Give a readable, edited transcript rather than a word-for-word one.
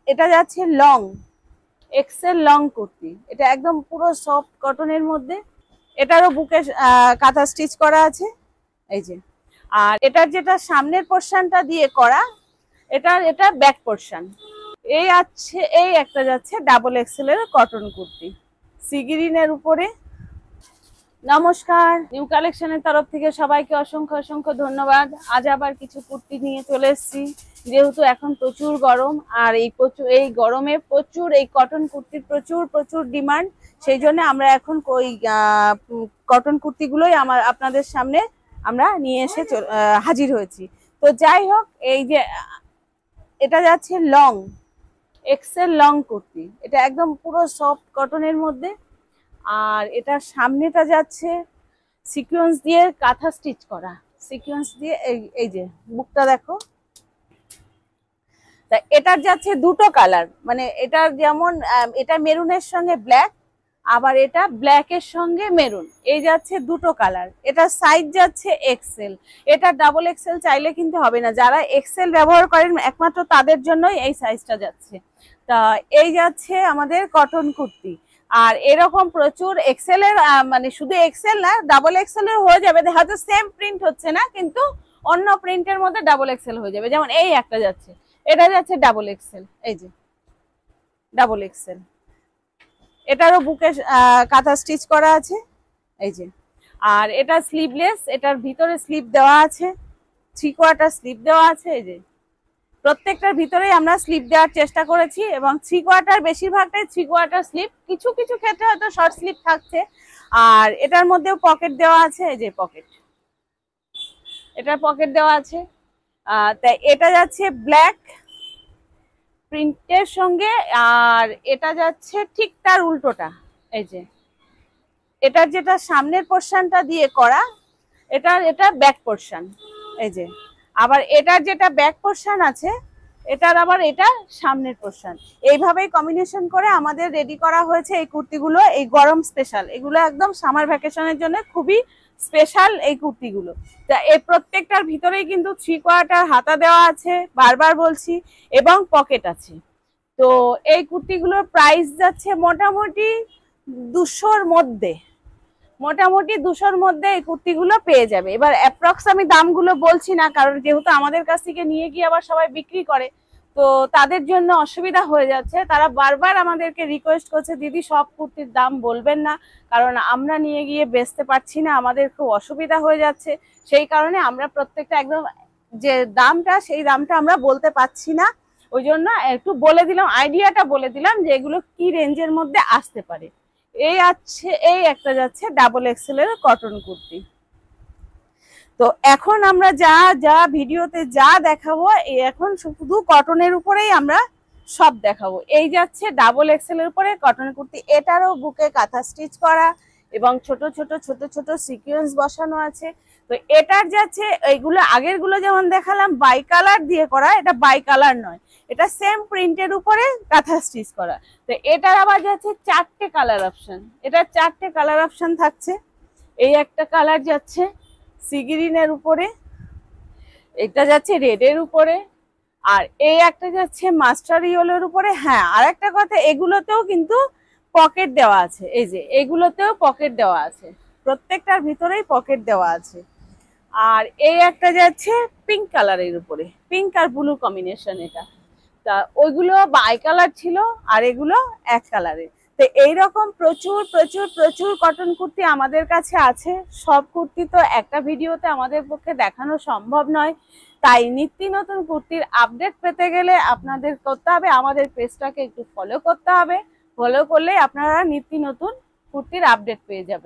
এটা যাচ্ছে long, Excel long kurti. এটা একদম পুরো সফট কটনের মধ্যে, এটারও বুকে কাঁথা স্টিচ করা আছে এই যে। আর এটার যেটা সামনের পোর্শনটা দিয়ে করা, এটা ব্যাক পোর্শন। এই আছে, এই একটা যাচ্ছে ডাবল এক্সেল এর কটন কুর্তি সি গ্রিনের উপরে। নমস্কার, নিউ কালেকশনের তরফ থেকে সবাইকে অসংখ্য অসংখ্য ধন্যবাদ। আজ আবার কিছু কুর্তি নিয়ে চলে এসেছি, যেহেতু এখন প্রচুর গরম, আর এই গরমে প্রচুর এই কটন কুর্তির প্রচুর ডিমান্ড। সেই জন্য আমরা এখন ওই কটন কুর্তিগুলোই আপনাদের সামনে আমরা নিয়ে এসে হাজির হয়েছি। তো যাই হোক, এই যে এটা যাচ্ছে লং, এক্সেল লং কুর্তি। এটা একদম পুরো সফট কটনের মধ্যে, আর এটার সামনেটা যাচ্ছে সিকোয়েন্স দিয়ে কাঁথা স্টিচ করা, সিকোয়েন্স দিয়ে। এই যে বুকটা দেখো। তা এটার যাচ্ছে দুটো কালার, মানে এটার যেমন এটা মেরুনের সঙ্গে ব্ল্যাক, আবার এটা ব্ল্যাকের সঙ্গে মেরুন, এই যাচ্ছে দুটো কালার। এটা সাইজ যাচ্ছে এক্সেল, এটা ডাবল এক্সেল চাইলে কিন্তু হবে না। যারা এক্সেল ব্যবহার করেন একমাত্র তাদের জন্যই এই সাইজটা যাচ্ছে। তা এই যাচ্ছে আমাদের কটন কুর্তি। আর এরকম প্রচুর এক্সেল এর, মানে শুধু এক্সেল না, ডাবল এক্সেল এর হয়ে যাবে, হয়তো সেম প্রিন্ট হচ্ছে না কিন্তু অন্য প্রিন্টের মধ্যে ডাবল এক্সেল হয়ে যাবে। যেমন এই একটা যাচ্ছে, এটা যাচ্ছে ডাবল এক্সেল, এই যে ডাবল এক্সেল। এটারও বুকে কাঁথা স্টিচ করা আছে এই যে। আর এটা স্লিভলেস, এটার ভিতরে স্লিভ দেওয়া আছে, 3/4 স্লিভ দেওয়া আছে এই যে। প্রত্যেকটার ভিতরেই আমরা স্লিভ দেওয়ার চেষ্টা করেছি, এবং 3/4 বেশিরভাগটাই 3/4 স্লিভ, কিছু কিছু ক্ষেত্রে হয়তো শর্ট স্লিভ থাকছে। আর এটার মধ্যেও পকেট দেওয়া আছে এই যে, পকেট, এটার পকেট দেওয়া আছে। তাই এটা যাচ্ছে ব্ল্যাক প্রিন্টের সঙ্গে, আর এটা যাচ্ছে ঠিক তার উল্টোটা এই যে। এটার যেটা সামনের পোর্শনটা দিয়ে করা, এটা ব্যাক পোর্শন এই যে। আবার এটার যেটা ব্যাক পোর্শন আছে, এটার আবার এটা সামনের পোর্শন। এইভাবেই কম্বিনেশন করে আমাদের রেডি করা হয়েছে এই কুর্তিগুলো, এই গরম স্পেশাল। এগুলো একদম সামার ভ্যাকেশনের জন্য খুবই স্পেশাল এই কুর্তিগুলো। তা এই প্রত্যেকটার ভিতরেই কিন্তু 3/4 হাতা দেওয়া আছে, বারবার বলছি, এবং পকেট আছে। তো এই কুর্তিগুলোর প্রাইস যাচ্ছে মোটামুটি 200-র মধ্যে, মোটামুটি 200-র মধ্যে এই কুর্তিগুলো পেয়ে যাবে। এবার অ্যাপ্রক্স আমি দামগুলো বলছি না, কারণ যেহেতু আমাদের কাছ থেকে নিয়ে গিয়ে আবার সবাই বিক্রি করে, তো তাদের জন্য অসুবিধা হয়ে যাচ্ছে। তারা বারবার আমাদেরকে রিকোয়েস্ট করছে, দিদি সব কুর্তির দাম বলবেন না, কারণ আমরা নিয়ে গিয়ে বেচতে পারছি না, আমাদের খুব অসুবিধা হয়ে যাচ্ছে। সেই কারণে আমরা প্রত্যেকটা একদম যে দামটা, সেই দামটা আমরা বলতে পারছি না। ওই জন্য একটু বলে দিলাম, আইডিয়াটা বলে দিলাম যে এগুলো কি রেঞ্জের মধ্যে আসতে পারে। এই আছে, এই একটা যাচ্ছে ডাবল এক্সেল এর কটন কুর্তি। তো এখন আমরা যা ভিডিওতে যা দেখাবো, এখন শুধু কটনের উপরেই আমরা সব দেখাবো। এই যাচ্ছে ডাবল এক্সেল এর উপরে কটন কুর্তি, এটারও বুকে কাঁথা স্টিচ করা এবং ছোট ছোট সিকোয়েন্স বসানো আছে। তো এটার যাচ্ছে, এইগুলো আগের গুলো যেমন দেখালাম বাই কালার দিয়ে করা, এটা বাই কালার নয়, এটা সেম প্রিন্টের উপরে কাঁথা স্টিচ করা। তো এটার আবার যাচ্ছে 4টে কালার অপশন, এটা 4টে কালার অপশন থাকছে। এই একটা কালার যাচ্ছে সি গ্রিনের উপরে, এটা যাচ্ছে রেডের উপরে, আর এই একটা যাচ্ছে মাস্টার ইয়েলোর উপরে। হ্যাঁ, আর একটা কথা, এগুলোতেও কিন্তু পকেট দেওয়া আছে, এই যে এগুলোতেও পকেট দেওয়া আছে, প্রত্যেকটার ভিতরেই পকেট দেওয়া আছে। আর এই একটা যাচ্ছে পিঙ্ক কালারের উপরে, পিঙ্ক আর ব্লু কম্বিনেশন এটা। তা ওইগুলো বাই কালার ছিল, আর এগুলো এক কালারের। তো এইরকম প্রচুর কটন কুর্তি আমাদের কাছে আছে। সব কুর্তি তো একটা ভিডিওতে আমাদের পক্ষে দেখানো সম্ভব নয়, তাই নিত্য নতুন কুর্তির আপডেট পেতে গেলে আপনাদের করতে হবে, আমাদের পেজটাকে একটু ফলো করতে হবে। ফলো করলে আপনারা নিত্য নতুন কুর্তির আপডেট পেয়ে যাবেন।